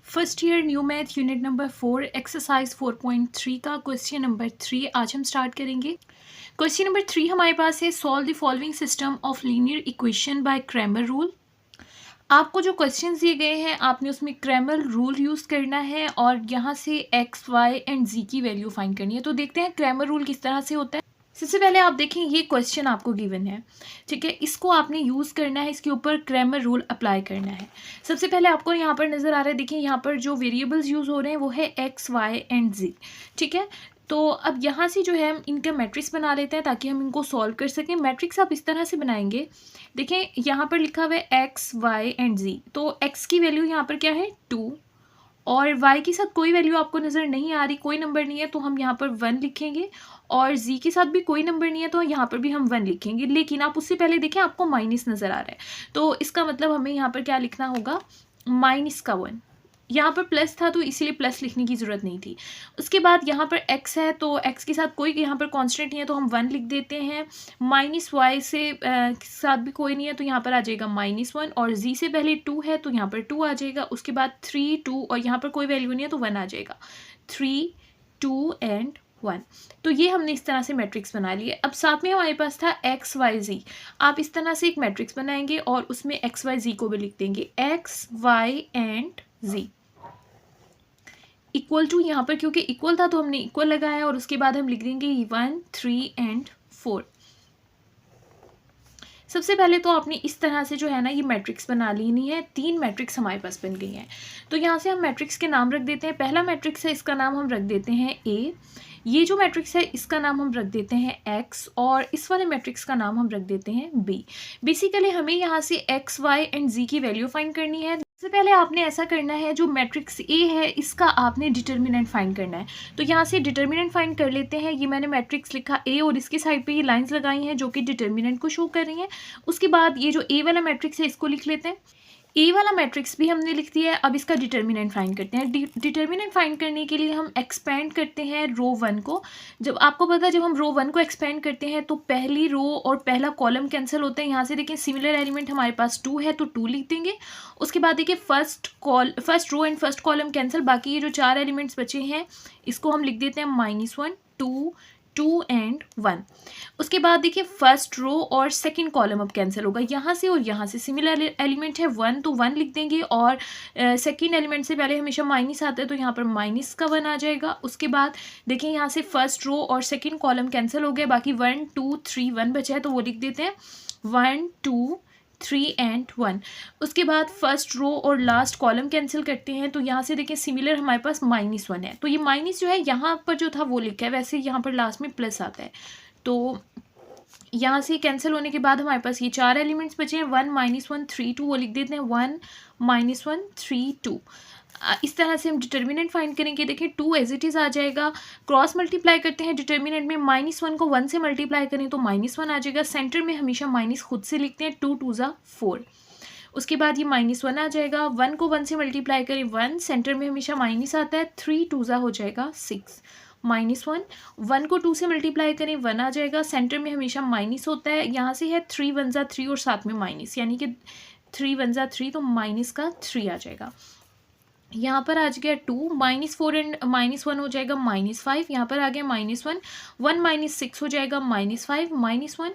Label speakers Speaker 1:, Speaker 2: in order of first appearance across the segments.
Speaker 1: First year new math unit number 4 exercise 4.3 का question number 3 आज हम स्टार्ट करेंगे। क्वेश्चन नंबर 3 हमारे पास है solve the following system of linear equation by Cramer rule. आपको जो क्वेश्चंस दिए गए हैं आपने उसमें क्रैमर रूल यूज़ करना है और यहाँ से एक्स वाई एंड जी की वैल्यू फाइंड करनी है। तो देखते हैं क्रैमर रूल किस तरह से होता है। सबसे पहले आप देखें ये क्वेश्चन आपको गिवन है, ठीक है, इसको आपने यूज़ करना है, इसके ऊपर क्रैमर रूल अप्लाई करना है। सबसे पहले आपको यहाँ पर नज़र आ रहा है, देखिए यहाँ पर जो वेरिएबल्स यूज़ हो रहे हैं वो है एक्स वाई एंड जी, ठीक है। तो अब यहाँ से जो है हम इनका मैट्रिक्स बना लेते हैं ताकि हम इनको सॉल्व कर सकें। मैट्रिक्स आप इस तरह से बनाएंगे, देखें यहाँ पर लिखा हुआ है एक्स वाई एंड जी, तो एक्स की वैल्यू यहाँ पर क्या है 2 और y के साथ कोई वैल्यू आपको नज़र नहीं आ रही, कोई नंबर नहीं है, तो हम यहाँ पर 1 लिखेंगे और z के साथ भी कोई नंबर नहीं है तो यहाँ पर भी हम 1 लिखेंगे। लेकिन आप उससे पहले देखें आपको माइनस नज़र आ रहा है, तो इसका मतलब हमें यहाँ पर क्या लिखना होगा, माइनस का 1। यहाँ पर प्लस था तो इसीलिए प्लस लिखने की ज़रूरत नहीं थी। उसके बाद यहाँ पर x है तो x के साथ कोई यहाँ पर कांस्टेंट नहीं है तो हम 1 लिख देते हैं। माइनस वाई से साथ भी कोई नहीं है तो यहाँ पर आ जाएगा -1 और z से पहले 2 है तो यहाँ पर 2 आ जाएगा। उसके बाद 3 2 और यहाँ पर कोई वैल्यू नहीं है तो 1 आ जाएगा। 3 2 एंड 1। तो ये हमने इस तरह से मैट्रिक्स बना लिया। अब साथ में हमारे पास था एक्स वाई जी, आप इस तरह से एक मैट्रिक्स बनाएंगे और उसमें एक्स वाई जी को भी लिख देंगे, X Y and Z equal to, यहाँ पर क्योंकि इक्वल था तो हमने इक्वल लगाया और उसके बाद हम लिख देंगे 1 3 एंड 4। सबसे पहले तो आपने इस तरह से जो है ना ये मैट्रिक्स बना लेनी है। 3 मैट्रिक्स हमारे पास बन गई हैं, तो यहाँ से हम मैट्रिक्स के नाम रख देते हैं। पहला मैट्रिक्स है, इसका नाम हम रख देते हैं ए। ये जो मैट्रिक्स है इसका नाम हम रख देते हैं एक्स और इस वाले मैट्रिक्स का नाम हम रख देते हैं बी। बेसिकली हमें यहाँ से एक्स वाई एंड जी की वैल्यू फाइंड करनी है। सबसे पहले आपने ऐसा करना है, जो मैट्रिक्स ए है इसका आपने डिटर्मिनेंट फाइंड करना है। तो यहाँ से डिटर्मिनेंट फाइंड कर लेते हैं। ये मैंने मैट्रिक्स लिखा ए और इसके साइड पे ये लाइंस लगाई हैं जो कि डिटर्मिनेंट को शो कर रही हैं। उसके बाद ये जो ए वाला मैट्रिक्स है इसको लिख लेते हैं। ए वाला मैट्रिक्स भी हमने लिख दिया है। अब इसका डिटर्मिनेंट फाइंड करते हैं। डिटर्मिनेंट फाइंड करने के लिए हम एक्सपेंड करते हैं रो 1 को। जब आपको पता है जब हम रो 1 को एक्सपेंड करते हैं तो पहली रो और पहला कॉलम कैंसिल होते हैं। यहाँ से देखिए सिमिलर एलिमेंट हमारे पास 2 है तो 2 लिख देंगे। उसके बाद देखिए first row and first column cancel, बाकी ये जो 4 एलिमेंट्स बचे हैं इसको हम लिख देते हैं -1 2 2 एंड 1। उसके बाद देखिए फर्स्ट रो और सेकंड कॉलम अब कैंसिल होगा, यहाँ से और यहाँ से सिमिलर एलिमेंट है 1 तो 1 लिख देंगे और सेकंड एलिमेंट से पहले हमेशा माइनस आता है तो यहाँ पर माइनस का 1 आ जाएगा। उसके बाद देखिए यहाँ से फर्स्ट रो और सेकंड कॉलम कैंसिल हो गए, बाकी 1 2 3 1 बचा है तो वो लिख देते हैं 1 2 3 एंड 1। उसके बाद फर्स्ट रो और लास्ट कॉलम कैंसिल करते हैं तो यहाँ से देखिए सिमिलर हमारे पास -1 है तो ये माइनस जो है यहाँ पर जो था वो लिखा है, वैसे यहाँ पर लास्ट में प्लस आता है। तो यहाँ से कैंसिल होने के बाद हमारे पास ये 4 एलिमेंट्स बचे हैं 1 -1 3 2, वो लिख देते हैं 1 -1 3 2। इस तरह से हम डिटर्मिनेंट फाइंड करेंगे। देखिए 2 एज इट इज़ आ जाएगा। क्रॉस मल्टीप्लाई करते हैं डिटर्मिनेंट में, -1 को 1 से मल्टीप्लाई करें तो -1 आ जाएगा। सेंटर में हमेशा माइनस खुद से लिखते हैं, 2 2 ज़ा 4। उसके बाद ये -1 आ जाएगा। 1 को 1 से मल्टीप्लाई करें 1, सेंटर में हमेशा माइनस आता है, 3 2 ज़ा हो जाएगा 6। -1 1 को 2 से मल्टीप्लाई करें 1 आ जाएगा। सेंटर में हमेशा माइनस होता है, यहाँ से है 3 1 ज़ा 3 और साथ में माइनस, यानी कि 3 1 ज़ा 3 तो माइनस का 3 आ जाएगा। यहाँ पर आ गया 2 -4 एंड -1 हो जाएगा -5। यहाँ पर आ गया -1 1 -6 हो जाएगा -5 -1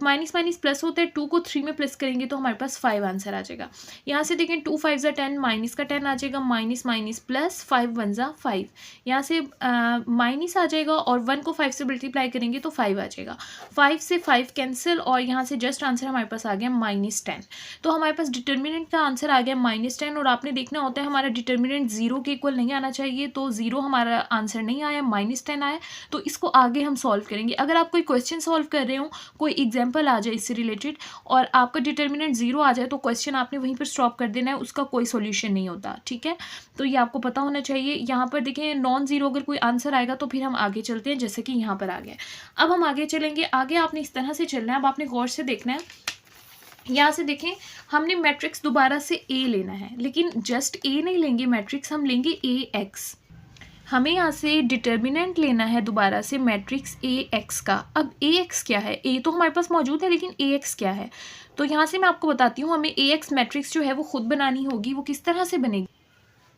Speaker 1: माइनस माइनस प्लस होता है, 2 को 3 में प्लस करेंगे तो हमारे पास 5 आंसर आ जाएगा। यहाँ से देखें 2 5 ज़ा 10, माइनस का 10 आ जाएगा, माइनस माइनस प्लस 5 1 ज़ा 5। यहाँ से माइनस आ जाएगा और 1 को 5 से मल्टीप्लाई करेंगे तो 5 आ जाएगा। 5 से 5 कैंसिल और यहाँ से जस्ट आंसर हमारे पास आ गया -10। तो हमारे पास डिटर्मिनेंट का आंसर आ गया -10 और आपने देखना होता है हमारा डिटर्मिनेंट 0 के इक्वल नहीं आना चाहिए, तो 0 हमारा आंसर नहीं आया, -10 आया। तो इसको आगे हम सॉल्व करेंगे। अगर आप कोई क्वेश्चन सॉल्व कर रहे हो, कोई एग्जाम्पल आ जाए इससे रिलेटेड और आपका डिटर्मिनेंट 0 आ जाए तो क्वेश्चन आपने वहीं पर स्टॉप कर देना है, उसका कोई सॉल्यूशन नहीं होता, ठीक है। तो ये आपको पता होना चाहिए। यहाँ पर देखें नॉन ज़ीरो अगर कोई आंसर आएगा तो फिर हम आगे चलते हैं, जैसे कि यहाँ पर आ गया। अब हम आगे चलेंगे। आगे आपने इस तरह से चलना है, अब आपने गौर से देखना है। यहाँ से देखें हमने मैट्रिक्स दोबारा से ए लेना है, लेकिन जस्ट ए नहीं लेंगे मैट्रिक्स, हम लेंगे ए एक्स। हमें यहाँ से डिटर्मिनेंट लेना है दोबारा से मैट्रिक्स ए एक्स का। अब ए एक्स क्या है, ए तो हमारे पास मौजूद है लेकिन ए एक्स क्या है, तो यहाँ से मैं आपको बताती हूँ। हमें ए एक्स मैट्रिक्स जो है वो खुद बनानी होगी। वो किस तरह से बनेगी,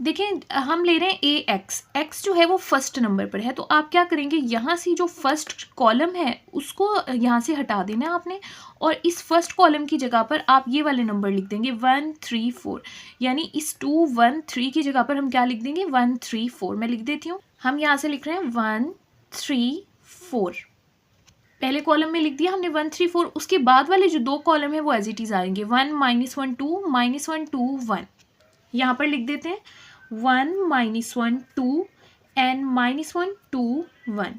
Speaker 1: देखिए हम ले रहे हैं ए एक्स, एक्स जो है वो फर्स्ट नंबर पर है, तो आप क्या करेंगे, यहाँ से जो फर्स्ट कॉलम है उसको यहाँ से हटा देना है आपने, और इस फर्स्ट कॉलम की जगह पर आप ये वाले नंबर लिख देंगे 1 3 4, यानी इस 2 1 3 की जगह पर हम क्या लिख देंगे 1 3 4। मैं लिख देती हूँ, हम यहाँ से लिख रहे हैं 1 3 4, पहले कॉलम में लिख दिया हमने 1 3 4, उसके बाद वाले जो दो कॉलम है वो एज इट इज आएंगे 1 -1 2 -1 2 1, यहाँ पर लिख देते हैं 1 -1 2 एंड -1 2 1।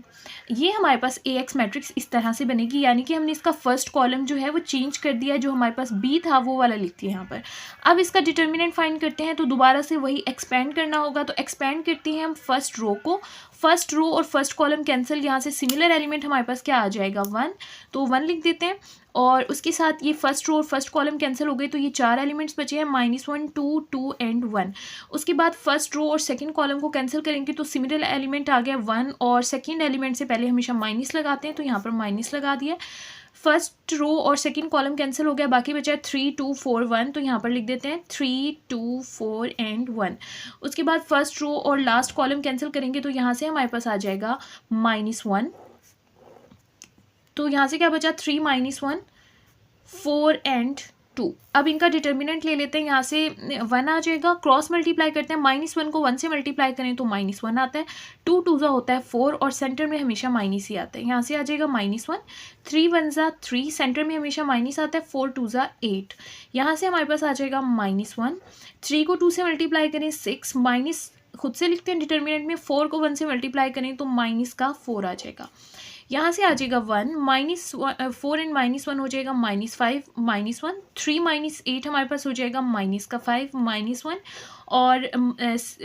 Speaker 1: ये हमारे पास ए एक्स मैट्रिक्स इस तरह से बनेगी, यानी कि हमने इसका फर्स्ट कॉलम जो है वो चेंज कर दिया, जो हमारे पास बी था वो वाला लिखती है यहाँ पर। अब इसका डिटर्मिनेंट फाइंड करते हैं, तो दोबारा से वही एक्सपेंड करना होगा, तो एक्सपेंड करते हैं हम फर्स्ट रो को, फर्स्ट रो और फर्स्ट कॉलम कैंसिल, यहाँ से सिमिलर एलिमेंट हमारे पास क्या आ जाएगा 1, तो 1 लिख देते हैं, और उसके साथ ये फर्स्ट रो और फर्स्ट कॉलम कैंसिल हो गई, तो ये 4 एलिमेंट्स बचे हैं -1 2 2 एंड 1। उसके बाद फर्स्ट रो और सेकंड कॉलम को कैंसिल करेंगे तो सिमिलर एलिमेंट आ गया 1, और सेकंड एलिमेंट से पहले हमेशा माइनस लगाते हैं, तो यहाँ पर माइनस लगा दिया। फर्स्ट रो और सेकंड कॉलम कैंसिल हो गया, बाकी बचा है 3 2 4 1, तो यहाँ पर लिख देते हैं 3 2 4 एंड 1। उसके बाद फर्स्ट रो और लास्ट कॉलम कैंसिल करेंगे, तो यहाँ से हमारे पास आ जाएगा -1, तो यहाँ से क्या बचा 3 -1 4 एंड 2। अब इनका डिटर्मिनेंट ले लेते हैं, यहाँ से 1 आ जाएगा, क्रॉस मल्टीप्लाई करते हैं, -1 को 1 से मल्टीप्लाई करें तो -1 आता है, 2 2 होता है 4, और सेंटर में हमेशा माइनस ही आता है, यहाँ से आ जाएगा -1, 3 1 3, सेंटर में हमेशा माइनस आता है, 4 2 8, यहाँ से हमारे पास आ जाएगा -1, 3 को 2 से मल्टीप्लाई करें 6, माइनस खुद से लिखते हैं डिटर्मिनेंट में, 4 को 1 से मल्टीप्लाई करें तो -4 आ जाएगा, यहाँ से आ जाएगा 1 -4 एंड -1 हो जाएगा -5 -1, 3 -8 हमारे पास हो जाएगा -5 -1, और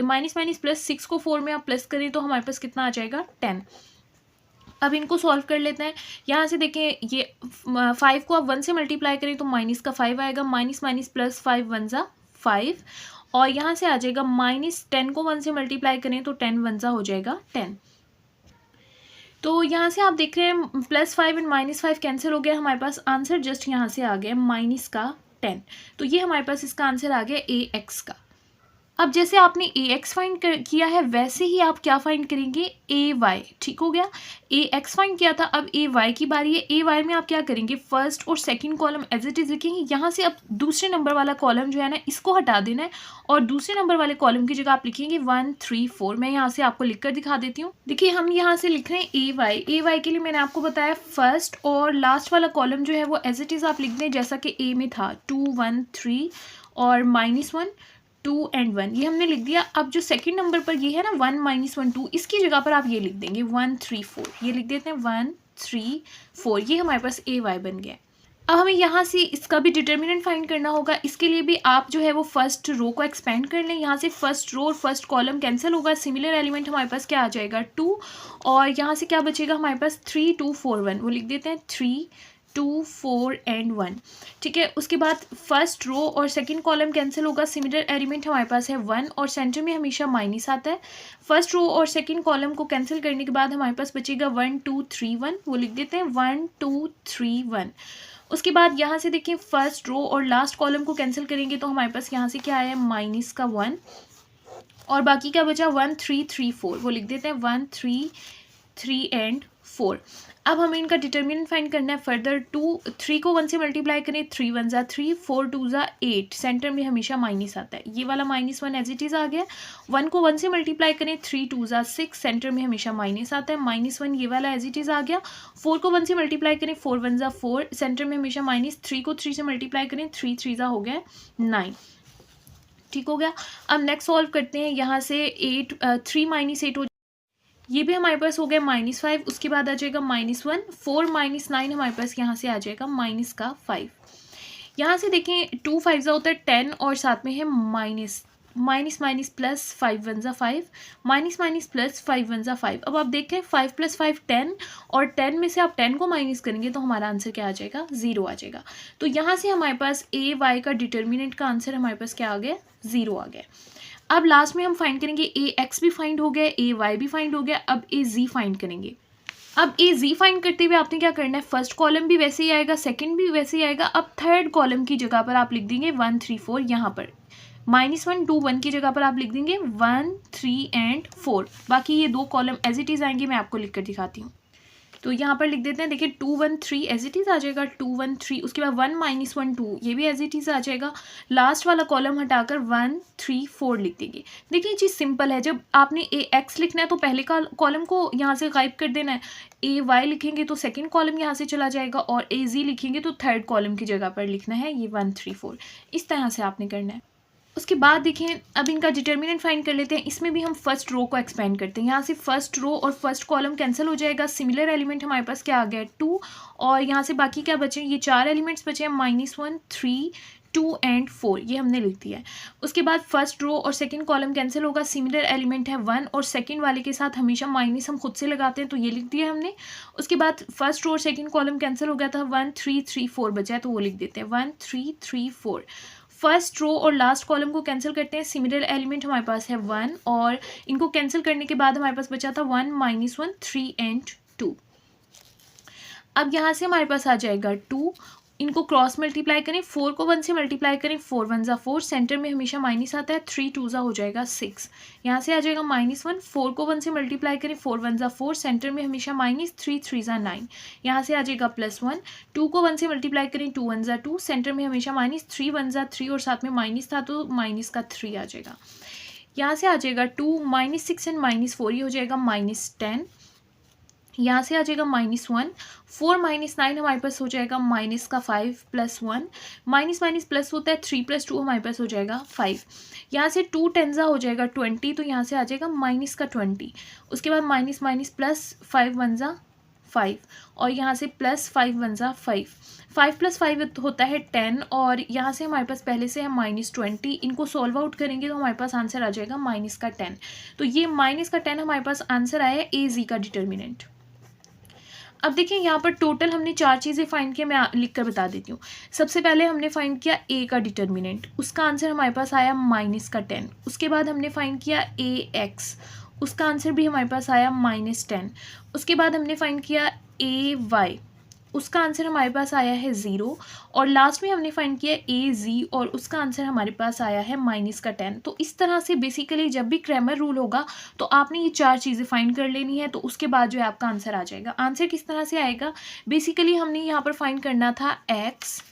Speaker 1: माइनस प्लस 6 को 4 में आप प्लस करें तो हमारे पास कितना आ जाएगा 10। अब इनको सॉल्व कर लेते हैं, यहाँ से देखें ये 5 को आप 1 से मल्टीप्लाई करें तो -5 आएगा, माइनस प्लस 5 1 5, और यहाँ से आ जाएगा -10 को 1 से मल्टीप्लाई करें तो 10 1 हो जाएगा 10। तो यहाँ से आप देख रहे हैं +5 एंड -5 कैंसिल हो गया, हमारे पास आंसर जस्ट यहाँ से आ गया -10। तो ये हमारे पास इसका आंसर आ गया ए एक्स का। अब जैसे आपने ए एक्स फाइंड किया है वैसे ही आप क्या फाइंड करेंगे ए वाई, ठीक हो गया। ए एक्स फाइंड किया था, अब ए वाई की बारी है। ए वाई में आप क्या करेंगे, फर्स्ट और second column as it is लिखेंगे, यहाँ से अब दूसरे नंबर वाला कॉलम जो है ना इसको हटा देना है, और दूसरे नंबर वाले कॉलम की जगह आप लिखेंगे 1 3 4। मैं यहाँ से आपको लिखकर दिखा देती हूँ। देखिए हम यहाँ से लिख रहे हैं ए वाई। ए वाई के लिए मैंने आपको बताया फर्स्ट और लास्ट वाला कॉलम जो है वो एज इट इज आप लिख दें जैसा कि ए में था, 2 1 3 और -1 2 एंड 1, ये हमने लिख दिया। अब जो सेकंड नंबर पर ये है ना 1 -1 2, इसकी जगह पर आप ये लिख देंगे 1 3 4, ये लिख देते हैं 1 3 4, ये हमारे पास ए वाई बन गया। अब हमें यहाँ से इसका भी डिटर्मिनेंट फाइंड करना होगा। इसके लिए भी आप जो है वो फर्स्ट रो को एक्सपेंड कर लें, यहाँ से फर्स्ट रो और फर्स्ट कॉलम कैंसिल होगा, सिमिलर एलिमेंट हमारे पास क्या आ जाएगा 2, और यहाँ से क्या बचेगा हमारे पास 3 2 4 1, वो लिख देते हैं 3 2 4 एंड 1, ठीक है। उसके बाद फर्स्ट रो और सेकंड कॉलम कैंसिल होगा, सिमिलर एलिमेंट हमारे पास है 1, और सेंटर में हमेशा माइनस आता है। फर्स्ट रो और सेकंड कॉलम को कैंसिल करने के बाद हमारे पास बचेगा 1 2 3 1, वो लिख देते हैं 1 2 3 1। उसके बाद यहाँ से देखिए फर्स्ट रो और लास्ट कॉलम को कैंसिल करेंगे तो हमारे पास यहाँ से क्या आया -1, और बाकी क्या बचा 1 3 3 4, वो लिख देते हैं 1 3 3 एंड 4। अब हमें इनका डिटर्मिनेंट फाइंड करना है फर्दर। 3 को 1 से मल्टीप्लाई करें, 3 1 3, 4 2 8, सेंटर में हमेशा माइनस आता है, ये वाला -1 एज इट इज आ गया। 1 को 1 से मल्टीप्लाई करें, 3 2 6, सेंटर में हमेशा माइनस आता है, -1 ये वाला एज इट इज आ गया। 4 को 1 से मल्टीप्लाई करें, 4 1 4, सेंटर में हमेशा माइनस। 3 को 3 से मल्टीप्लाई करें, 3 3 हो गया 9, ठीक हो गया। अब नेक्स्ट सॉल्व करते हैं, यहाँ से 3 -8 हो, ये भी हमारे पास हो गया -5, उसके बाद आ जाएगा -1, 4 -9 हमारे पास यहाँ से आ जाएगा -5। यहाँ से देखें 2 5 होता है 10, और साथ में है माइनस प्लस 5 1 5, माइनस प्लस 5 1 5। अब आप देखें 5 + 5 10, और 10 में से आप 10 को माइनस करेंगे तो हमारा आंसर क्या आ जाएगा 0 आ जाएगा। तो यहाँ से हमारे पास ए वाई का डिटर्मिनेंट का आंसर हमारे पास क्या आ गया 0 आ गया। अब लास्ट में हम फाइंड करेंगे ए एक्स भी फाइंड हो गया, ए वाई भी फाइंड हो गया, अब ए जी फाइंड करेंगे। अब ए जी फाइंड करते हुए आपने क्या करना है, फर्स्ट कॉलम भी वैसे ही आएगा, सेकंड भी वैसे ही आएगा। अब थर्ड कॉलम की जगह पर आप लिख देंगे 1 3 4 यहाँ पर, -1 2 1 की जगह पर आप लिख देंगे 1 3 एंड 4। बाकी ये 2 कॉलम एज इट इज़ आएंगे, मैं आपको लिख कर दिखाती हूँ। तो यहाँ पर लिख देते हैं, देखिए 2 1 3 एज इट इज़ आ जाएगा, 2 1 3, उसके बाद 1 -1 2 ये भी एज इट इज़ आ जाएगा। लास्ट वाला कॉलम हटाकर 1 3 4 लिख देंगे। देखिए ये चीज़ सिंपल है, जब आपने ए एक्स लिखना है तो पहले का कॉलम को यहाँ से गायब कर देना है, ए वाई लिखेंगे तो सेकेंड कॉलम यहाँ से चला जाएगा, और ए जी लिखेंगे तो थर्ड कॉलम की जगह पर लिखना है ये 1 3 4। इस तरह से आपने करना है। उसके बाद देखिए अब इनका डिटर्मिनेंट फाइंड कर लेते हैं। इसमें भी हम फर्स्ट रो को एक्सपेंड करते हैं। यहाँ से फर्स्ट रो और फर्स्ट कॉलम कैंसिल हो जाएगा। सिमिलर एलिमेंट हमारे पास क्या आ गया है 2, और यहाँ से बाकी क्या बचे, ये 4 एलिमेंट्स बचे हैं, -1 3 2 एंड 4, ये हमने लिख दिया है। उसके बाद फर्स्ट रो और सेकंड कॉलम कैंसिल होगा। सिमिलर एलिमेंट है 1, और सेकंड वाले के साथ हमेशा माइनस हम खुद से लगाते हैं, तो ये लिख दिया हमने। उसके बाद फर्स्ट रो और सेकंड कॉलम कैंसिल हो गया था, 1 3 3 4 बचा है, तो वो लिख देते हैं 1 3 3 4। फर्स्ट रो और लास्ट कॉलम को कैंसिल करते हैं। सिमिलर एलिमेंट हमारे पास है 1, और इनको कैंसिल करने के बाद हमारे पास बचा था 1 -1 3 एंड 2। अब यहाँ से हमारे पास आ जाएगा 2, इनको क्रॉस मल्टीप्लाई करें, 4 को 1 से मल्टीप्लाई करें, 4 1 ज़ा 4, सेंटर में हमेशा माइनस आता है, 3 2 ज़ा हो जाएगा 6। यहाँ से आ जाएगा -1, 4 को 1 से मल्टीप्लाई करें, 4 1 ज़ा 4, सेंटर में हमेशा माइनस, 3 3 ज़ा 9। यहाँ से आ जाएगा +1, 2 को 1 से मल्टीप्लाई करें, 2 1 ज़ा 2, सेंटर में हमेशा माइनस, 3 1 ज़ा 3, और साथ में माइनस था तो माइनस का 3 आ जाएगा। यहाँ से आ जाएगा 2 -6 एंड -4, ये हो जाएगा -10। यहाँ से आ जाएगा -1, 4 -9 हमारे पास हो जाएगा माइनस का 5 +1, माइनस माइनस प्लस होता है, 3 + 2 हमारे पास हो जाएगा 5। यहाँ से 2 10 हो जाएगा 20, तो यहाँ से आ जाएगा माइनस का 20। उसके बाद माइनस माइनस प्लस 5 1 5, और यहाँ से +5 1 5, 5 + 5 होता है 10, और यहाँ से हमारे पास पहले से है -20। इनको सॉल्व आउट करेंगे तो हमारे पास आंसर आ जाएगा -10। तो ये -10 हमारे पास आंसर आया ए जी का डिटर्मिनेंट। अब देखिए यहाँ पर टोटल हमने 4 चीज़ें फाइंड किया, मैं लिख कर बता देती हूँ। सबसे पहले हमने फाइंड किया ए का डिटर्मिनेंट, उसका आंसर हमारे पास आया -10। उसके बाद हमने फाइंड किया ए एक्स, उसका आंसर भी हमारे पास आया -10। उसके बाद हमने फाइंड किया ए वाई, उसका आंसर हमारे पास आया है 0, और लास्ट में हमने फाइंड किया ए जी, और उसका आंसर हमारे पास आया है -10। तो इस तरह से बेसिकली जब भी क्रैमर रूल होगा तो आपने ये 4 चीज़ें फाइंड कर लेनी है, तो उसके बाद जो है आपका आंसर आ जाएगा। आंसर किस तरह से आएगा, बेसिकली हमने यहाँ पर फाइंड करना था एक्स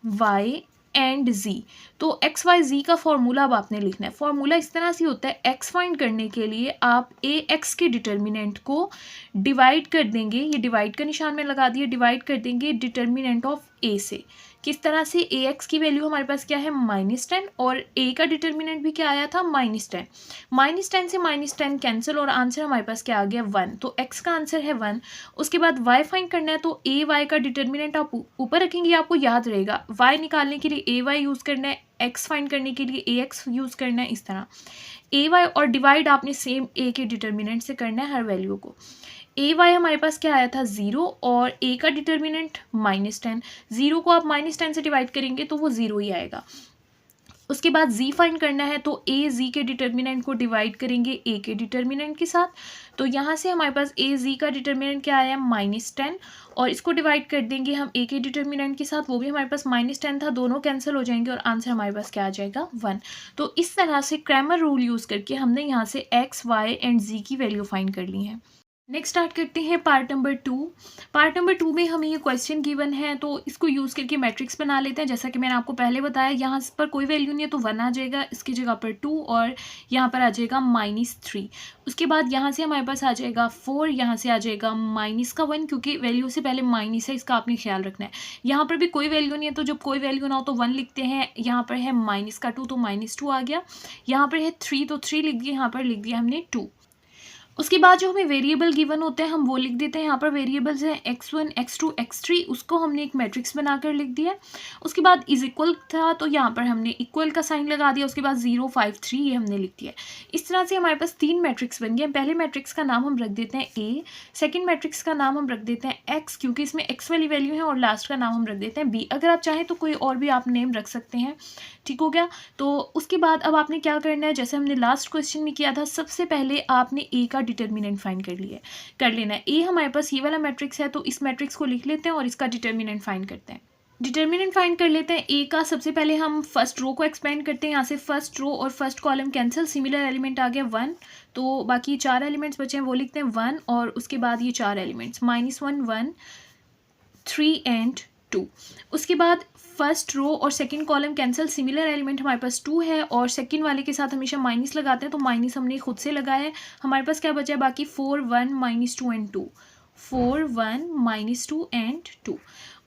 Speaker 1: वाई एंड जी। तो एक्स वाई जी का फॉर्मूला अब आपने लिखना है। फॉर्मूला इस तरह से होता है, एक्स फाइंड करने के लिए आप ए एक्स के डिटर्मिनेंट को डिवाइड कर देंगे, ये डिवाइड का निशान में लगा दिए, डिवाइड कर देंगे डिटर्मिनेंट ऑफ ए से। किस तरह से, ए एक्स की वैल्यू हमारे पास क्या है -10, और ए का डिटर्मिनेंट भी क्या आया था -10। -10 से -10 कैंसिल, और आंसर हमारे पास क्या आ गया 1, तो एक्स का आंसर है 1। उसके बाद वाई फाइंड करना है, तो ए वाई का डिटर्मिनेंट आप ऊपर रखेंगे, आपको याद रहेगा। वाई निकालने के लिए ए वाई यूज़ करना है, एक्स फाइंड करने के लिए ए एक्स यूज़ करना है, इस तरह ए वाई, और डिवाइड आपने सेम ए के डिटर्मिनेंट से करना है हर वैल्यू को। ए वाई हमारे पास क्या आया था 0, और ए का डिटर्मिनेंट -10, 0 को आप -10 से डिवाइड करेंगे तो वो 0 ही आएगा। उसके बाद जी फाइंड करना है, तो ए जी के डिटर्मिनेंट को डिवाइड करेंगे ए के डिटर्मिनेंट के साथ। तो यहाँ से हमारे पास ए जी का डिटर्मिनेंट क्या आया -10, और इसको डिवाइड कर देंगे हम ए के डिटर्मिनेंट के साथ, वो भी हमारे पास -10 था, दोनों कैंसिल हो जाएंगे, और आंसर हमारे पास क्या आ जाएगा 1। तो इस तरह से क्रैमर रूल यूज़ करके हमने यहाँ से एक्स वाई एंड जी की वैल्यू फाइंड कर ली है। नेक्स्ट स्टार्ट करते हैं पार्ट नंबर 2। पार्ट नंबर 2 में हमें ये क्वेश्चन गिवन है, तो इसको यूज़ करके मैट्रिक्स बना लेते हैं। जैसा कि मैंने आपको पहले बताया, यहाँ पर कोई वैल्यू नहीं है तो 1 आ जाएगा, इसकी जगह पर 2, और यहाँ पर आ जाएगा -3। उसके बाद यहाँ से हमारे पास आ जाएगा 4, यहाँ से आ जाएगा -1, क्योंकि वैल्यू से पहले माइनस है, इसका आपने ख्याल रखना है। यहाँ पर भी कोई वैल्यू नहीं है, तो जब कोई वैल्यू ना हो तो 1 लिखते हैं। यहाँ पर है -2, तो -2 आ गया। यहाँ पर है 3, तो 3 लिख दिया, यहाँ पर लिख दिया हमने 2। उसके बाद जो हमें वेरिएबल गिवन होते हैं हम वो लिख देते हैं। यहाँ पर वेरिएबल्स हैं x1 x2 x3, उसको हमने एक मैट्रिक्स बनाकर लिख दिया। उसके बाद इज इक्वल था, तो यहाँ पर हमने इक्वल का साइन लगा दिया। उसके बाद 0 5 3 ये हमने लिख दिया। इस तरह से हमारे पास 3 मैट्रिक्स बन गए। पहले मैट्रिक्स का नाम हम रख देते हैं ए, सेकेंड मैट्रिक्स का नाम हम रख देते हैं एक्स, क्योंकि इसमें एक्स वाली वैल्यू है, और लास्ट का नाम हम रख देते हैं बी। अगर आप चाहें तो कोई और भी आप नेम रख सकते हैं, ठीक हो गया। तो उसके बाद अब आपने क्या करना है, जैसे हमने लास्ट क्वेश्चन में किया था, सबसे पहले आपने ए का डिटर्मिनेंट फाइंड कर लेना है। ए हमारे पास ये वाला मैट्रिक्स है, तो इस मैट्रिक्स को लिख लेते हैं और इसका डिटर्मिनेंट फाइंड करते हैं। डिटर्मिनेंट फाइंड कर लेते हैं ए का। सबसे पहले हम फर्स्ट रो को एक्सपेंड करते हैं। यहाँ से फर्स्ट रो और first column cancel, similar element आ गया 1, तो बाकी 4 एलिमेंट्स बचे हैं वो लिखते हैं 1 और उसके बाद ये 4 एलिमेंट्स -1 1 3 एंड 2। उसके बाद फर्स्ट रो और second column cancel, similar element हमारे पास 2 है और सेकंड वाले के साथ हमेशा माइनस लगाते हैं, तो माइनस हमने खुद से लगाया है। हमारे पास क्या बचा है बाकी 4 1 -2 एंड 2, 4 1 -2 एंड 2।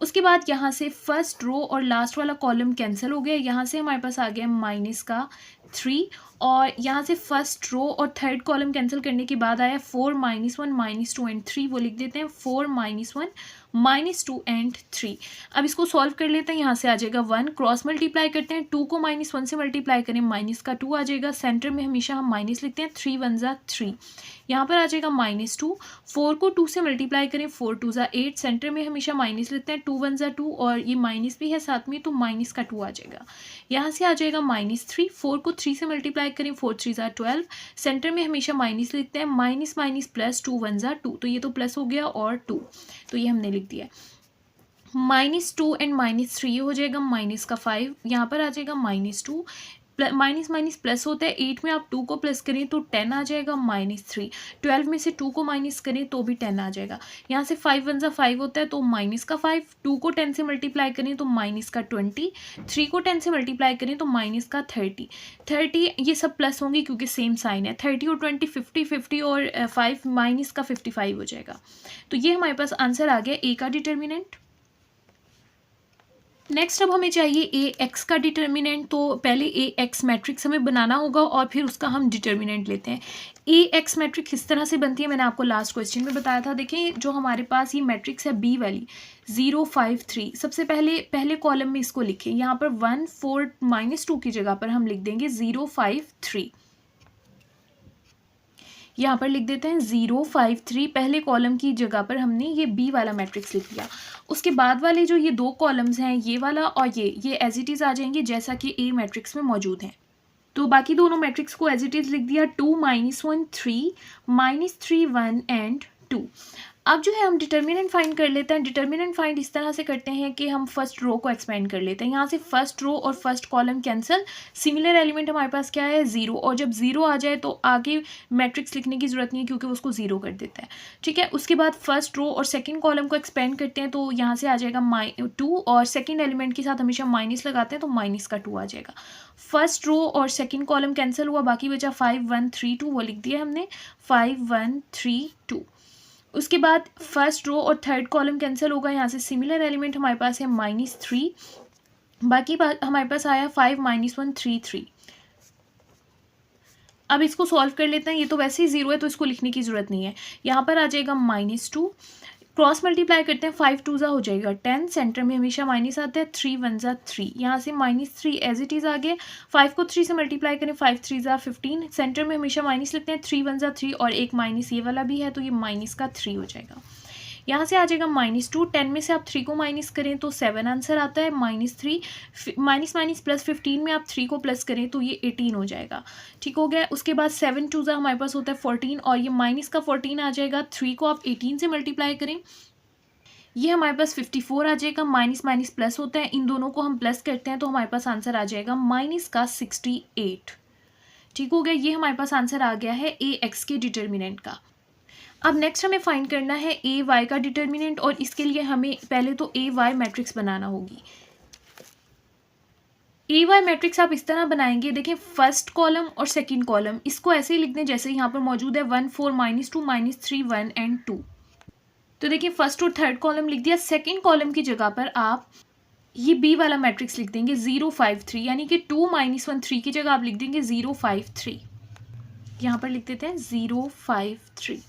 Speaker 1: उसके बाद यहाँ से फर्स्ट रो और लास्ट वाला कॉलम कैंसिल हो गया, यहाँ से हमारे पास आ गया माइनस का 3 और यहाँ से फर्स्ट रो और थर्ड कॉलम कैंसिल करने के बाद आया 4 -1 -2 एंड 3, वो लिख देते हैं 4 -1 -2 एंड 3। अब इसको सॉल्व कर लेते हैं। यहाँ से आ जाएगा 1, क्रॉस मल्टीप्लाई करते हैं, 2 को -1 से मल्टीप्लाई करें माइनस का 2 आ जाएगा, सेंटर में हमेशा हम माइनस लिखते हैं, 3 1 ज़ा 3, यहाँ पर आ जाएगा -2। 4 को 2 से मल्टीप्लाई करें, 4 2 ज़ा 8, सेंटर में हमेशा माइनस लिखते हैं, 2 1 ज़ा 2 और ये माइनस भी है साथ में, तो माइनस का 2 आ जाएगा। यहाँ से आ जाएगा -3, 4 को 3 से मल्टीप्लाई करें, 4 3 ज़ा 12, सेंटर में हमेशा माइनस लिखते हैं, माइनस माइनस प्लस, 2 1 ज़ा 2, तो ये तो प्लस हो गया और 2, तो ये हमने लिख दिया। -2 एंड -3 ये हो जाएगा माइनस का 5, यहाँ पर आ जाएगा -2, माइनस माइनस प्लस होता है, 8 में आप 2 को प्लस करें तो 10 आ जाएगा -3, 12 में से 2 को माइनस करें तो भी 10 आ जाएगा। यहाँ से 5 1 ज़ा 5 होता है तो माइनस का 5, 2 को 10 से मल्टीप्लाई करें तो माइनस का 20, 3 को 10 से मल्टीप्लाई करें तो माइनस का 30, ये सब प्लस होंगे क्योंकि सेम साइन है। 30 और 20 50, 50 और 5 माइनस का 55 हो जाएगा। तो ये हमारे पास आंसर आ गया ए का डिटर्मिनेंट। नेक्स्ट अब हमें चाहिए ए एक्स का डिटर्मिनेंट, तो पहले ए एक्स मैट्रिक्स हमें बनाना होगा और फिर उसका हम डिटर्मिनेंट लेते हैं। ए एक्स मैट्रिक्स किस तरह से बनती है मैंने आपको लास्ट क्वेश्चन में बताया था। देखें जो हमारे पास ये मैट्रिक्स है बी वाली 0 5 3, सबसे पहले कॉलम में इसको लिखें, यहाँ पर 1 4 -2 की जगह पर हम लिख देंगे 0 5 3, यहाँ पर लिख देते हैं 0 5 3, पहले कॉलम की जगह पर हमने ये बी वाला मैट्रिक्स लिख दिया। उसके बाद वाले जो ये 2 कॉलम्स हैं, ये वाला और ये एज इट इज़ आ जाएंगे जैसा कि ए मैट्रिक्स में मौजूद हैं। तो बाकी दोनों मैट्रिक्स को एज इट इज़ लिख दिया, 2 -1 3 -3 1 एंड 2। अब जो है हम डिटर्मिनेंट फाइंड कर लेते हैं। डिटर्मिनेंट फाइंड इस तरह से करते हैं कि हम फर्स्ट रो को एक्सपेंड कर लेते हैं। यहाँ से फर्स्ट रो और first column cancel, similar element हमारे पास क्या है 0, और जब 0 आ जाए तो आगे मैट्रिक्स लिखने की ज़रूरत नहीं है क्योंकि उसको 0 कर देता है। ठीक है, उसके बाद फर्स्ट रो और सेकंड कॉलम को एक्सपेंड करते हैं, तो यहाँ से आ जाएगा 2 और सेकंड एलिमेंट के साथ हमेशा माइनस लगाते हैं तो माइनस का 2 आ जाएगा। फर्स्ट रो और सेकंड कॉलम कैंसिल हुआ, बाकी बचा 5 1 3 2, वो लिख दिया हमने 5 1 3 2। उसके बाद फर्स्ट रो और थर्ड कॉलम कैंसिल होगा, यहाँ से सिमिलर एलिमेंट हमारे पास है -3, बाकी हमारे पास आया 5 -1 3 3। अब इसको सॉल्व कर लेते हैं। ये तो वैसे ही 0 है तो इसको लिखने की ज़रूरत नहीं है। यहाँ पर आ जाएगा -2, क्रॉस मल्टीप्लाई करते हैं, 5 2 ज़ा हो जाएगा 10, सेंटर में हमेशा माइनस आता है, 3 1 ज़ा 3, यहाँ से -3 एज इट इज़ आ गया। 5 को 3 से मल्टीप्लाई करें, 5 3 ज़ा 15, सेंटर में हमेशा माइनस लेते हैं, 3 1 ज़ा 3 और एक माइनस ये वाला भी है तो ये माइनस का 3 हो जाएगा। यहाँ से आ जाएगा -2, 10 में से आप 3 को माइनस करें तो 7 आंसर आता है, -3 माइनस प्लस 15 में आप 3 को प्लस करें तो ये 18 हो जाएगा। ठीक हो गया। उसके बाद 7 2 ज़ा हमारे पास होता है 14 और ये माइनस का 14 आ जाएगा। 3 को आप 18 से मल्टीप्लाई करें, ये हमारे पास 54 आ जाएगा। माइनस माइनस प्लस होता है, इन दोनों को हम प्लस करते हैं तो हमारे पास आंसर आ जाएगा -68। ठीक हो गया, ये हमारे पास आंसर आ गया है ए एक्स के डिटर्मिनेंट का। अब नेक्स्ट हमें फाइंड करना है ए वाई का डिटर्मिनेंट, और इसके लिए हमें पहले तो ए वाई मैट्रिक्स बनाना होगी। ए वाई मैट्रिक्स आप इस तरह बनाएंगे, देखिए फर्स्ट कॉलम और सेकंड कॉलम इसको ऐसे ही लिख दें जैसे यहाँ पर मौजूद है 1 4 -2 -3 1 एंड 2। तो देखिए फर्स्ट और थर्ड कॉलम लिख दिया। सेकंड कॉलम की जगह पर आप ये बी वाला मैट्रिक्स लिख देंगे 0 5 3, यानी कि 2 -1 3 की जगह आप लिख देंगे 0 5 3। यहाँ पर लिख देते हैं 0 5 3।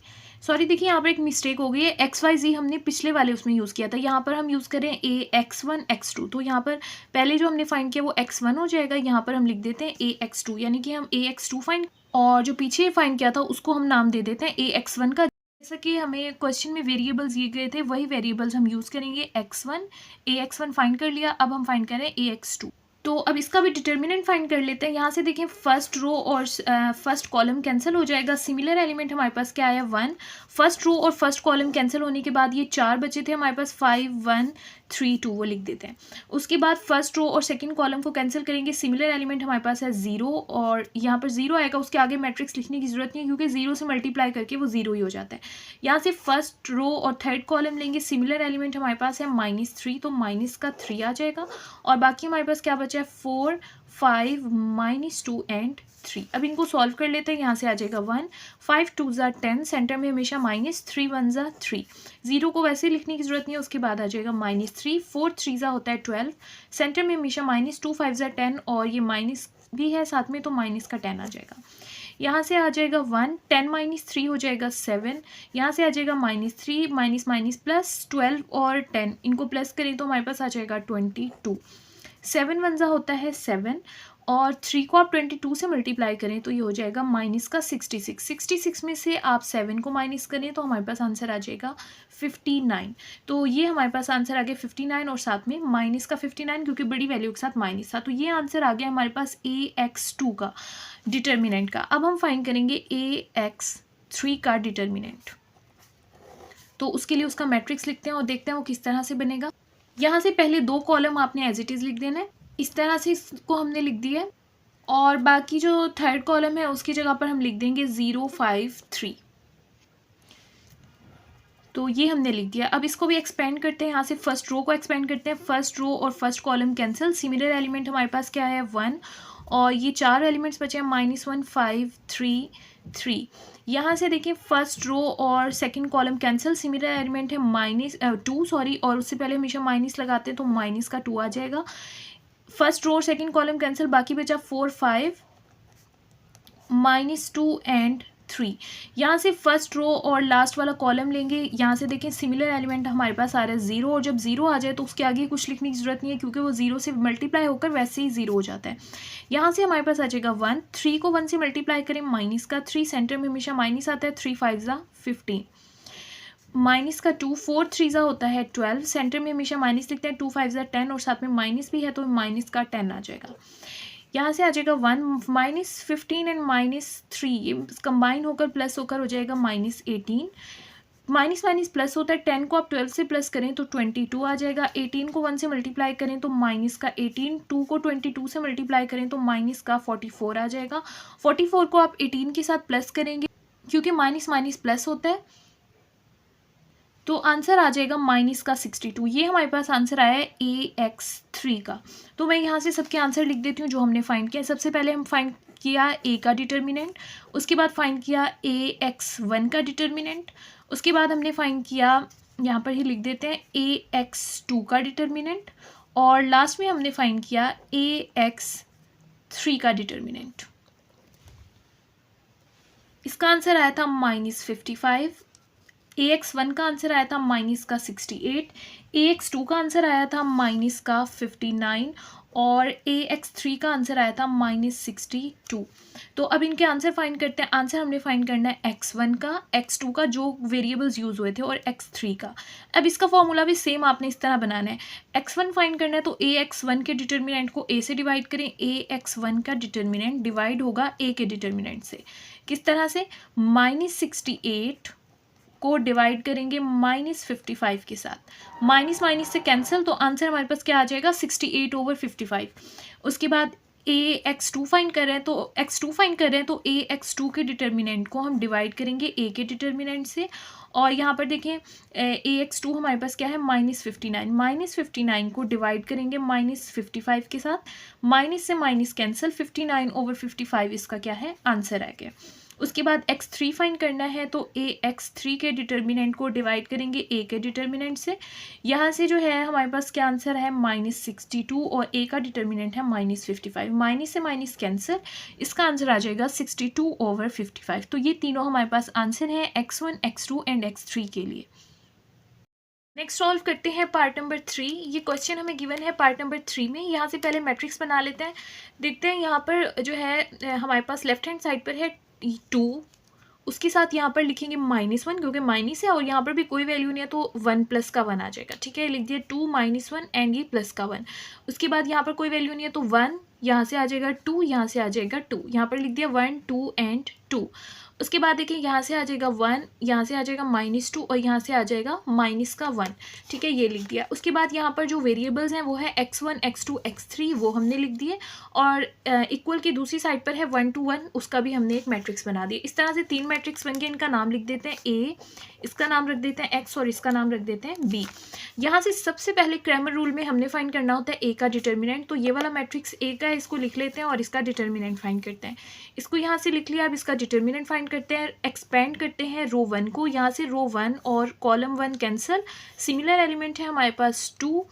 Speaker 1: सॉरी देखिए यहाँ पर एक मिस्टेक हो गई है, XYZ हमने पिछले वाले उसमें यूज़ किया था, यहाँ पर हम यूज़ करें AX1 X2। तो यहाँ पर पहले जो हमने फाइंड किया वो X1 हो जाएगा, यहाँ पर हम लिख देते हैं AX2, यानी कि हम AX2 फाइंड, और जो पीछे फाइंड किया था उसको हम नाम दे देते हैं AX1 का। जैसा कि हमें क्वेश्चन में वेरिएबल्स दिए गए थे वही वेरिएबल्स हम यूज़ करेंगे। x1 ax1 फाइंड कर लिया, अब हम फाइंड करें ax2। तो अब इसका भी डिटर्मिनेंट फाइंड कर लेते हैं। यहाँ से देखें फर्स्ट रो और फर्स्ट कॉलम कैंसिल हो जाएगा। सिमिलर एलिमेंट हमारे पास क्या आया 1, फर्स्ट रो और फर्स्ट कॉलम कैंसिल होने के बाद ये 4 बचे थे हमारे पास 5 1 3 2 वो लिख देते हैं। उसके बाद फर्स्ट रो और सेकंड कॉलम को कैंसिल करेंगे, सिमिलर एलिमेंट हमारे पास है 0 और यहाँ पर 0 आएगा, उसके आगे मैट्रिक्स लिखने की जरूरत नहीं है क्योंकि 0 से मल्टीप्लाई करके वो 0 ही हो जाता है। यहाँ से फर्स्ट रो और थर्ड कॉलम लेंगे, सिमिलर एलिमेंट हमारे पास है -3 तो माइनस का 3 आ जाएगा और बाकी हमारे पास क्या बचा है 4 5 -2 एंड 3। अब इनको सॉल्व कर लेते हैं। यहाँ से आ जाएगा 1 5 2 ज़ा 10, सेंटर में हमेशा -3 1 ज़ा 3, 0 को वैसे ही लिखने की जरूरत नहीं है। उसके बाद आ जाएगा -3 4 3 ज़ा होता है 12, सेंटर में हमेशा -2 5 ज़ा 10 और ये माइनस भी है साथ में तो माइनस का 10 आ जाएगा। यहाँ से आ जाएगा 1 10 -3 हो जाएगा 7, यहाँ से आ जाएगा -3 माइनस माइनस प्लस 12 और 10 इनको प्लस करें तो हमारे पास आ जाएगा 22, 7 1 ज़ा होता है 7 और 3 को आप 22 से मल्टीप्लाई करें तो ये हो जाएगा माइनस का 66, 66 में से आप 7 को माइनस करें तो हमारे पास आंसर आ जाएगा 59। तो ये हमारे पास आंसर आ गया 59 और साथ में माइनस का 59 क्योंकि बड़ी वैल्यू के साथ माइनस था। तो ये आंसर आ गया हमारे पास AX2 का डिटर्मिनेंट का। अब हम फाइंड करेंगे AX3 का डिटर्मिनेंट। तो उसके लिए उसका मैट्रिक्स लिखते हैं और देखते हैं वो किस तरह से बनेगा। यहाँ से पहले 2 कॉलम आपने एज इट इज़ लिख देना है, इस तरह से इसको हमने लिख दिया है और बाकी जो थर्ड कॉलम है उसकी जगह पर हम लिख देंगे 0 5 3। तो ये हमने लिख दिया। अब इसको भी एक्सपेंड करते हैं, यहाँ से फर्स्ट रो को एक्सपेंड करते हैं। फर्स्ट रो और first column cancel, similar element हमारे पास क्या है 1 और ये 4 एलिमेंट्स बचे हैं -1 5 3 3। यहाँ से देखिए फर्स्ट रो और second column cancel, similar element है -2 सॉरी और उससे पहले हमेशा माइनस लगाते हैं तो माइनस का 2 आ जाएगा। फर्स्ट रो और सेकंड कॉलम कैंसिल, बाकी बचा 4 5 -2 एंड 3। यहाँ से फर्स्ट रो और लास्ट वाला कॉलम लेंगे। यहाँ से देखें सिमिलर एलिमेंट हमारे पास आ रहा है 0 और जब 0 आ जाए तो उसके आगे कुछ लिखने की जरूरत नहीं है क्योंकि वो 0 से मल्टीप्लाई होकर वैसे ही 0 हो जाता है। यहाँ से हमारे पास आ जाएगा 1 3 को 1 से मल्टीप्लाई करें माइनस का 3, सेंटर में हमेशा माइनस आता है 3 5 ज़ा 15, माइनस का 2 4 3 ज़ा होता है 12, सेंटर में हमेशा माइनस लिखते हैं 2 5 ज़ा 10 और साथ में माइनस भी है तो माइनस का 10 आ जाएगा। यहाँ से आ जाएगा 1 -15 एंड -3 ये कंबाइन होकर प्लस होकर हो जाएगा -18, माइनस माइनस प्लस होता है 10 को आप 12 से प्लस करें तो 22 आ जाएगा। 18 को 1 से मल्टीप्लाई करें तो माइनस का 18, 2 को 22 से मल्टीप्लाई करें तो माइनस का 44 आ जाएगा। 44 को आप 18 के साथ प्लस करेंगे क्योंकि माइनस माइनस प्लस होता है तो आंसर आ जाएगा माइनस का 62। ये हमारे पास आंसर आया है AX3 का। तो मैं यहाँ से सबके आंसर लिख देती हूँ जो हमने फाइंड किया। सबसे पहले हम फाइंड किया A का डिटर्मिनेंट, उसके बाद फाइंड किया AX1 का डिटर्मिनेंट, उसके बाद हमने फाइंड किया यहाँ पर ही लिख देते हैं AX2 का डिटर्मिनेंट और लास्ट में हमने फाइंड किया AX3 का डिटर्मिनेंट। इसका आंसर आया था -55, AX1 का आंसर आया था -68, AX2 का आंसर आया था -59 और AX3 का आंसर आया था -62। तो अब इनके आंसर फाइंड करते हैं। आंसर हमने फाइंड करना है X1 का, X2 का जो वेरिएबल्स यूज़ हुए थे और X3 का। अब इसका फॉर्मूला भी सेम आपने इस तरह बनाना है। X1 फाइंड करना है तो AX1 के डिटर्मिनेंट को A से डिवाइड करें, AX1 का डिटर्मिनेंट डिवाइड होगा A के डिटर्मिनेंट से। किस तरह से? -68 को डिवाइड करेंगे -55 के साथ, माइनस माइनस से कैंसिल तो आंसर हमारे पास क्या आ जाएगा 68/55। उसके बाद AX2 फाइंड कर रहे हैं तो X2 फाइंड कर रहे हैं तो AX2 के डिटर्मिनेंट को हम डिवाइड करेंगे A के डिटर्मिनेंट से और यहाँ पर देखें AX2 हमारे पास क्या है -59, -59 को डिवाइड करेंगे -55 के साथ, माइनस से माइनस कैंसिल 59/55 इसका क्या है आंसर आ गया। उसके बाद X3 फाइंड करना है तो AX3 के डिटर्मिनेंट को डिवाइड करेंगे A के डिटर्मिनेंट से। यहाँ से जो है हमारे पास क्या आंसर है -62 और A का डिटर्मिनेंट है -55, माइनस से माइनस कैंसिल, इसका आंसर आ जाएगा 62/55। तो ये तीनों हमारे पास आंसर हैं X1, X2 एंड X3 के लिए। नेक्स्ट सॉल्व करते हैं पार्ट नंबर 3। ये क्वेश्चन हमें गिवन है पार्ट नंबर 3 में। यहाँ से पहले मैट्रिक्स बना लेते हैं। देखते हैं यहाँ पर जो है हमारे पास लेफ्ट हैंड साइड पर है 2, उसके साथ यहाँ पर लिखेंगे -1 क्योंकि माइनस है और यहाँ पर भी कोई वैल्यू नहीं है तो 1 प्लस का 1 आ जाएगा। ठीक है, लिख दिया 2 -1 एंड ये प्लस का 1। उसके बाद यहाँ पर कोई वैल्यू नहीं है तो 1, यहाँ से आ जाएगा 2, यहाँ से आ जाएगा 2, यहाँ पर लिख दिया 1 2 एंड 2। उसके बाद देखिए यहाँ से आ जाएगा 1, यहाँ से आ जाएगा -2 और यहाँ से आ जाएगा -1। ठीक है, ये लिख दिया। उसके बाद यहाँ पर जो वेरिएबल्स हैं वो है x1 x2 x3, वो हमने लिख दिए। और इक्वल की दूसरी साइड पर है 1 to 1, उसका भी हमने एक मैट्रिक्स बना दिया। इस तरह से 3 मैट्रिक्स बन के इनका नाम लिख देते हैं a, इसका नाम रख देते हैं x और इसका नाम रख देते हैं b। यहाँ से सबसे पहले क्रैमर रूल में हमने फाइंड करना होता है a का डिटर्मिनेंट। तो ये वाला मैट्रिक्स a का है, इसको लिख लेते हैं और इसका डिटर्मिनेंट फाइंड करते हैं। इसको यहाँ से लिख लिया। अब इसका डिटर्मिनेंट फाइंड करते हैं, एक्सपेंड करते हैं रो 1 को। यहाँ से रो 1 और कॉलम 1 कैंसिल, सिमिलर एलिमेंट है हमारे पास 2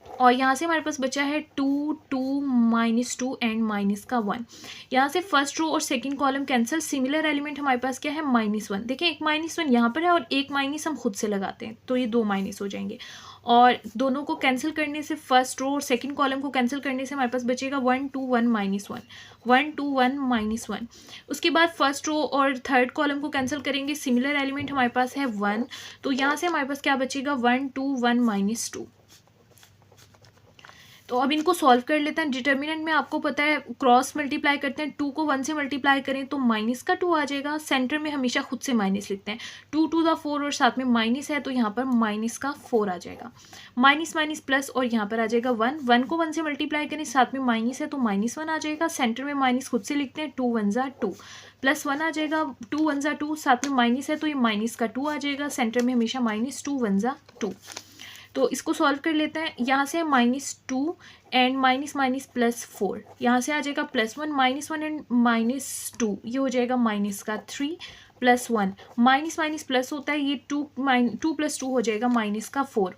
Speaker 1: और यहाँ से हमारे पास बचा है 2 2 -2 एंड -1। यहाँ से फर्स्ट रो और second column cancel, similar element हमारे पास क्या है -1। देखिए एक -1 यहाँ पर है और एक माइनस हम खुद से लगाते हैं, तो ये 2 माइनस हो जाएंगे। और दोनों को कैंसिल करने से, फर्स्ट रो और सेकंड कॉलम को कैंसिल करने से हमारे पास बचेगा 1 2 1 -1, 1 2 1 -1। उसके बाद फर्स्ट रो और थर्ड कॉलम को कैंसिल करेंगे, सिमिलर एलिमेंट हमारे पास है 1, तो यहाँ से हमारे पास क्या बचेगा 1 2 1 -2। तो अब इनको सॉल्व कर लेते हैं। डिटर्मिनेंट में आपको पता है क्रॉस मल्टीप्लाई करते हैं, 2 को 1 से मल्टीप्लाई करें तो -2 आ जाएगा। सेंटर में हमेशा खुद से माइनस लिखते हैं, 2 to the 4 और साथ में माइनस है तो यहाँ पर -4 आ जाएगा। माइनस माइनस प्लस और यहाँ पर आ जाएगा 1, 1 को 1 से मल्टीप्लाई करें, साथ में माइनस है तो -1 आ जाएगा। सेंटर में माइनस खुद से लिखते हैं, 2 1 2 प्लस 1 आ जाएगा, 2 1 2, साथ में माइनस है तो ये -2 आ जाएगा। सेंटर में हमेशा -2 1 2। तो इसको सॉल्व कर लेते हैं। यहाँ से -2 एंड -+4, यहाँ से आ जाएगा +1 -1 एंड -2, ये हो जाएगा -3 +1 माइनस प्लस होता है, ये 2 + 2 हो जाएगा -4।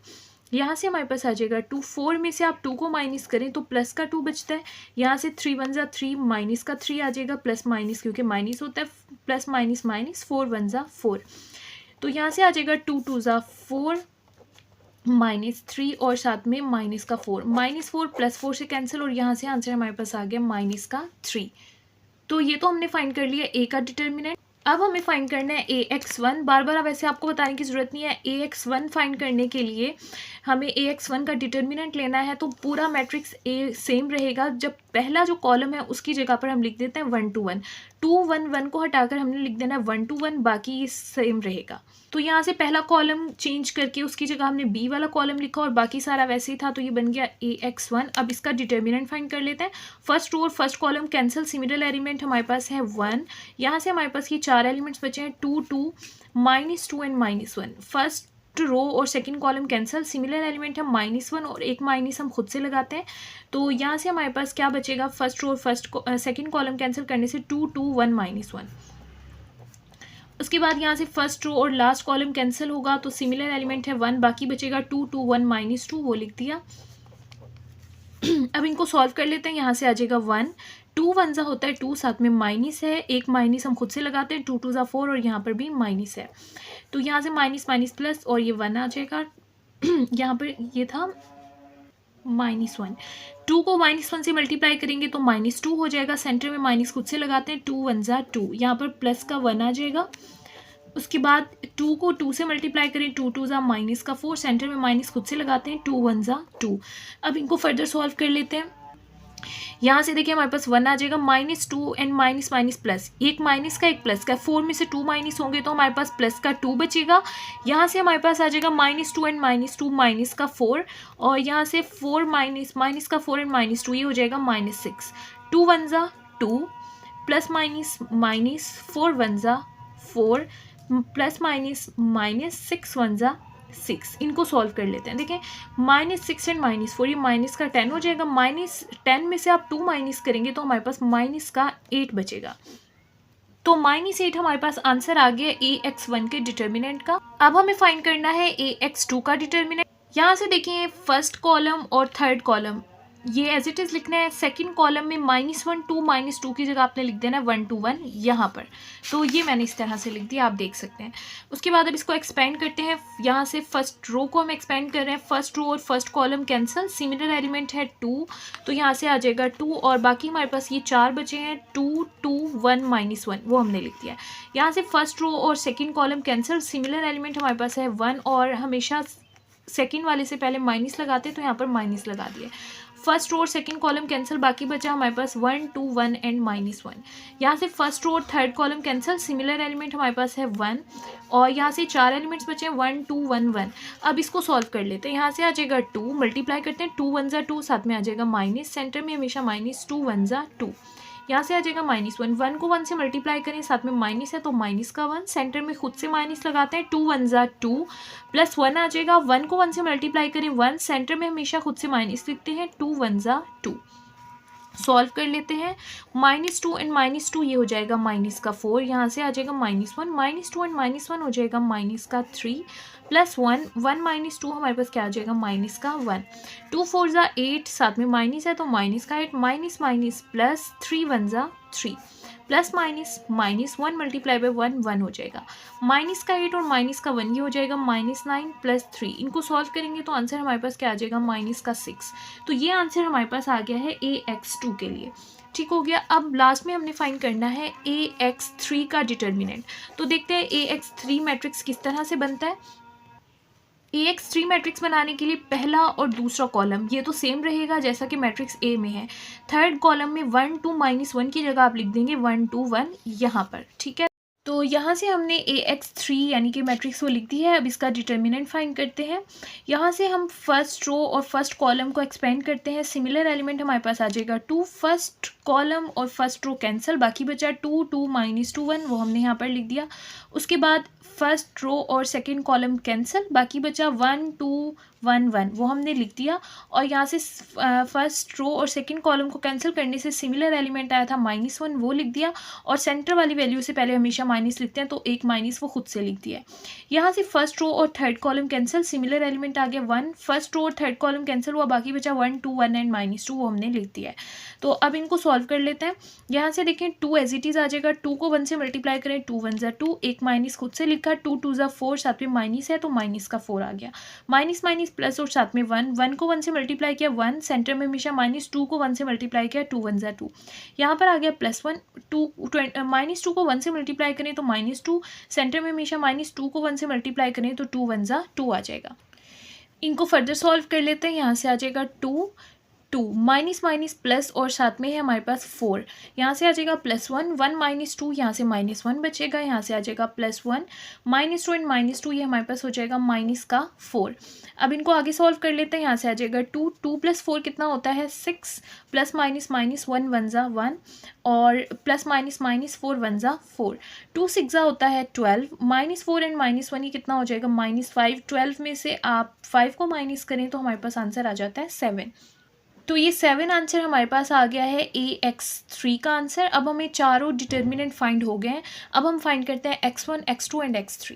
Speaker 1: यहाँ से हमारे पास आ जाएगा 2, 4 में से आप 2 को माइनस करें तो प्लस का 2 बचता है। यहाँ से 3 1 3 -3 आ जाएगा, प्लस माइनस क्योंकि माइनस होता है, प्लस माइनस 4 1 4। तो यहाँ से आ जाएगा 2 2 4 -3 और साथ में -4, -4 +4 से कैंसिल और यहाँ से आंसर हमारे पास आ गया -3। तो ये तो हमने फाइंड कर लिया a का डिटर्मिनेंट। अब हमें फाइंड करना है ax1। बार बार वैसे आपको बताने की ज़रूरत नहीं है। ax1 फाइंड करने के लिए हमें ax1 का डिटर्मिनेंट लेना है, तो पूरा मैट्रिक्स a सेम रहेगा। जब पहला जो कॉलम है उसकी जगह पर हम लिख देते हैं 1 to 1, 2 1 1 को हटाकर हमने लिख देना है 1 to 1, बाकी ये सेम रहेगा। तो यहाँ से पहला कॉलम चेंज करके उसकी जगह हमने b वाला कॉलम लिखा और बाकी सारा वैसे ही था, तो ये बन गया ax1। अब इसका डिटर्मिनेंट फाइंड कर लेते हैं। फर्स्ट रो और first column cancel, similar element हमारे पास है 1। यहाँ से हमारे पास ये 4 एलिमेंट्स बचे हैं, 2 2 -2 एंड -1। फर्स्ट रो और second column cancel, similar element है -1 और एक माइनस हम खुद से लगाते हैं। तो यहाँ से हमारे पास क्या बचेगा, फर्स्ट रो और सेकंड कॉलम कैंसिल करने से 2 2 1 -1। उसके बाद यहाँ से फर्स्ट रो और लास्ट कॉलम कैंसिल होगा तो सिमिलर एलिमेंट है 1, बाकी बचेगा 2 2 1 -2, वो लिख दिया। अब इनको सॉल्व कर लेते हैं। यहाँ से आ जाएगा 1, 2 1 होता है 2, साथ में माइनस है, एक माइनस हम खुद से लगाते हैं, 2 2 4 और यहाँ पर भी माइनस है, तो यहाँ से माइनस प्लस और ये 1 आ जाएगा। यहाँ पर ये था -1, 2 को -1 से मल्टीप्लाई करेंगे तो -2 हो जाएगा। सेंटर में माइनस खुद से लगाते हैं, 2 1 2, यहाँ पर प्लस का 1 आ जाएगा। उसके बाद 2 को 2 से मल्टीप्लाई करें, 2 2 -4, सेंटर में माइनस खुद से लगाते हैं, 2 1 2। अब इनको फर्दर सॉल्व कर लेते हैं। यहाँ से देखिए हमारे पास 1 आ जाएगा, -2 एंड माइनस प्लस, एक माइनस का एक प्लस का, 4 में से 2 माइनस होंगे तो हमारे पास प्लस का 2 बचेगा। यहाँ से हमारे पास आ जाएगा -2 एंड -2 माइनस का 4, और यहाँ से 4 माइनस का 4 एंड -2, ये हो जाएगा -6। 2 1 2 प्लस माइनस 4 1 4 प्लस माइनस 6 1 6। इनको सॉल्व कर लेते हैं। देखें -6 एंड -4, ये माइनस का 10 हो जाएगा। -10 में से आप 2 माइनस करेंगे तो हमारे पास माइनस का 8 बचेगा। तो -8 हमारे पास आंसर आ गया ax1 के डिटर्मिनेंट का। अब हमें फाइंड करना है ax2 का डिटर्मिनेंट। यहाँ से देखिए फर्स्ट कॉलम और थर्ड कॉलम ये एज इट इज़ लिखना है। सेकंड कॉलम में -1 2 -2 की जगह आपने लिख देना है 1 to 1 यहाँ पर, तो ये मैंने इस तरह से लिख दिया, आप देख सकते हैं। उसके बाद अब इसको एक्सपेंड करते हैं। यहाँ से फर्स्ट रो को हम एक्सपेंड कर रहे हैं। फर्स्ट रो और first column cancel, similar element है 2, तो यहाँ से आ जाएगा 2 और बाकी हमारे पास ये 4 बचे हैं, 2 2 1 -1, वो हमने लिख दिया। यहाँ से फर्स्ट रो और second column cancel, similar element हमारे पास है 1 और हमेशा सेकेंड वाले से पहले माइनस लगाते हैं तो यहाँ पर माइनस लगा दिया। फर्स्ट रो और सेकंड कॉलम कैंसिल, बाकी बचा हमारे पास 1 2 1 एंड -1। यहाँ से फर्स्ट रो और third column cancel, similar element हमारे पास है 1 और यहाँ से 4 एलिमेंट्स बचे हैं 1 2 1 1। अब इसको सॉल्व कर लेते हैं। यहाँ से आ जाएगा 2, मल्टीप्लाई करते हैं 2 1 ज़ा 2, साथ में आ जाएगा माइनस, सेंटर में हमेशा -2 1 ज़ा 2। यहाँ से आ जाएगा -1, 1 को 1 से मल्टीप्लाई करें, साथ में माइनस है तो माइनस का 1, सेंटर में खुद से माइनस लगाते हैं, 2 1 ज़ा 2 प्लस 1 आ जाएगा, 1 को 1 से मल्टीप्लाई करें 1, सेंटर में हमेशा खुद से माइनस लिखते हैं, 2 1 ज़ा 2। सॉल्व कर लेते हैं। -2 एंड -2 ये हो जाएगा माइनस का 4, यहाँ से आ जाएगा -1, -2 एंड -1 हो जाएगा माइनस का 3 प्लस 1, 1 - 2 हमारे पास क्या आ जाएगा माइनस का 1, 2 4 ज़ा 8, साथ में माइनस है तो माइनस का 8, माइनस माइनस प्लस 3 1 ज़ा 3 प्लस माइनस -1 मल्टीप्लाई बाय 1 1 हो जाएगा, माइनस का 8 और माइनस का 1 ये हो जाएगा -9 प्लस 3। इनको सॉल्व करेंगे तो आंसर हमारे पास क्या आ जाएगा माइनस का 6। तो ये आंसर हमारे पास आ गया है AX2 के लिए। ठीक हो गया। अब लास्ट में हमने फाइंड करना है AX3 का डिटर्मिनेंट। तो देखते हैं AX3 मैट्रिक्स किस तरह से बनता है। AX3 मैट्रिक्स बनाने के लिए पहला और दूसरा कॉलम ये तो सेम रहेगा जैसा कि मैट्रिक्स A में है। थर्ड कॉलम में 1 2 -1 की जगह आप लिख देंगे 1 2 1 यहाँ पर। ठीक है, तो यहाँ से हमने AX3 यानी कि मैट्रिक्स को लिख दी है। अब इसका डिटर्मिनेंट फाइंड करते हैं। यहाँ से हम फर्स्ट रो और फर्स्ट कॉलम को एक्सपेंड करते हैं। सिमिलर एलिमेंट हमारे पास आ जाएगा 2, फर्स्ट कॉलम और फर्स्ट रो कैंसिल, बाकी बचा 2 2 -2 1, वो हमने यहाँ पर लिख दिया। उसके बाद फर्स्ट रो और सेकंड कॉलम कैंसिल, बाकी बचा 1 2 1 1, वो हमने लिख दिया। और यहाँ से फर्स्ट रो और सेकंड कॉलम को कैंसिल करने से सिमिलर एलिमेंट आया था -1, वो लिख दिया। और सेंटर वाली वैल्यू से पहले हमेशा माइनस लिखते हैं तो एक माइनस वो खुद से लिख दिया है। यहाँ से फर्स्ट रो और third column cancel, similar element आ गया 1, फर्स्ट रो और थर्ड कॉलम कैंसिल हुआ, बाकी बचा 1 2 1 एंड -2, वो हमने लिख दिया है। तो अब इनको सॉल्व कर लेते हैं। यहाँ से देखें 2 एज इट इज़ आ जाएगा, 2 को 1 से मल्टीप्लाई करें 2 1 ज़ा 2, एक माइनस खुद से लिखा, 2 2 ज़ा 4, साथ में माइनस है तो माइनस का 4 आ गया, माइनस माइनस प्लस और साथ में 1, 1 को 1 से मल्टीप्लाई किया 1, सेंटर में हमेशा -2 को 1 से मल्टीप्लाई किया 2 1 ज़ा 2, यहाँ पर आ गया +1, -2 को 1 से मल्टीप्लाई करें तो -2, सेंटर में हमेशा -2 को 1 से मल्टीप्लाई करें तो 2 1 ज़ा 2 आ जाएगा। इनको फर्दर सॉल्व कर लेते हैं। यहाँ से आ जाएगा 2 2 माइनस माइनस प्लस और साथ में है हमारे पास 4, यहाँ से आ जाएगा +1, 1 -2, यहाँ से -1 बचेगा, यहाँ से आ जाएगा +1, -2 एंड -2 ये हमारे पास हो जाएगा माइनस का 4। अब इनको आगे सॉल्व कर लेते हैं। यहाँ से आ जाएगा 2 2 + 4 कितना होता है 6, प्लस माइनस -1 1 ज़ा 1 और प्लस माइनस -4 1 ज़ा 4, 2 6 ज़ा होता है 12, -4 एंड -1 ये कितना हो जाएगा -5, 12 में से आप 5 को माइनस करें तो हमारे पास आंसर आ जाता है 7। तो ये 7 आंसर हमारे पास आ गया है AX3 का आंसर। अब हमें चारों डिटर्मिनेंट फाइंड हो गए हैं। अब हम फाइंड करते हैं X1 X2 एंड X3।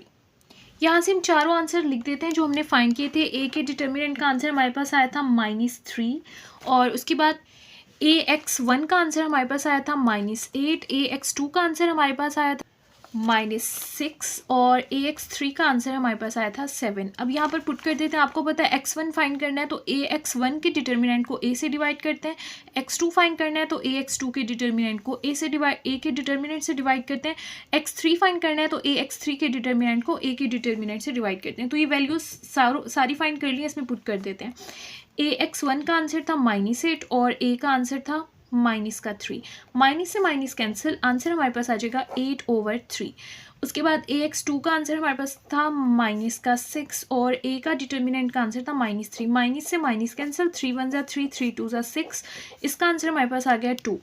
Speaker 1: यहाँ से हम चारों आंसर लिख देते हैं जो हमने फाइंड किए थे। A के डिटर्मिनेंट का आंसर हमारे पास आया था -3 और उसके बाद AX1 का आंसर हमारे पास आया था -8, AX2 का आंसर हमारे पास आया था -6 और AX3 का आंसर हमारे पास आया था 7। अब यहाँ पर पुट कर देते हैं। आपको पता है X1 फाइंड करना है तो AX1 के डिटर्मिनेंट को A से डिवाइड करते हैं, X2 फाइंड करना है तो AX2 के डिटर्मिनेंट को A के डिटर्मिनेंट से डिवाइड करते हैं, X3 फाइंड करना है तो AX3 के डिटर्मिनेंट को A के डिटर्मिनेंट से डिवाइड करते हैं। तो ये वैल्यूज सारी फाइंड कर ली है, इसमें पुट कर देते हैं। AX1 का आंसर था -8 और A का आंसर था -3, माइनस से माइनस कैंसिल, आंसर हमारे पास आ जाएगा 8/3। उसके बाद AX2 का आंसर हमारे पास था -6 और A का डिटर्मिनेंट का आंसर था -3, माइनस से माइनस कैंसिल, 3 1 ज़ा 3, 3 2 ज़ा 6, इसका आंसर हमारे पास आ गया 2।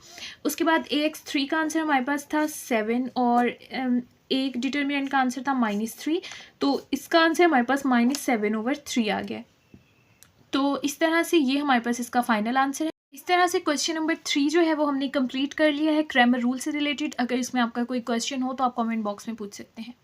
Speaker 1: उसके बाद AX3 का आंसर हमारे पास था 7 और एक डिटर्मिनेंट का आंसर था -3, तो इसका आंसर हमारे पास -7/3 आ गया। तो इस तरह से ये हमारे पास इसका फाइनल आंसर है। इस तरह से क्वेश्चन नंबर 3 जो है वो हमने कंप्लीट कर लिया है क्रैमर रूल से रिलेटेड। अगर इसमें आपका कोई क्वेश्चन हो तो आप कमेंट बॉक्स में पूछ सकते हैं।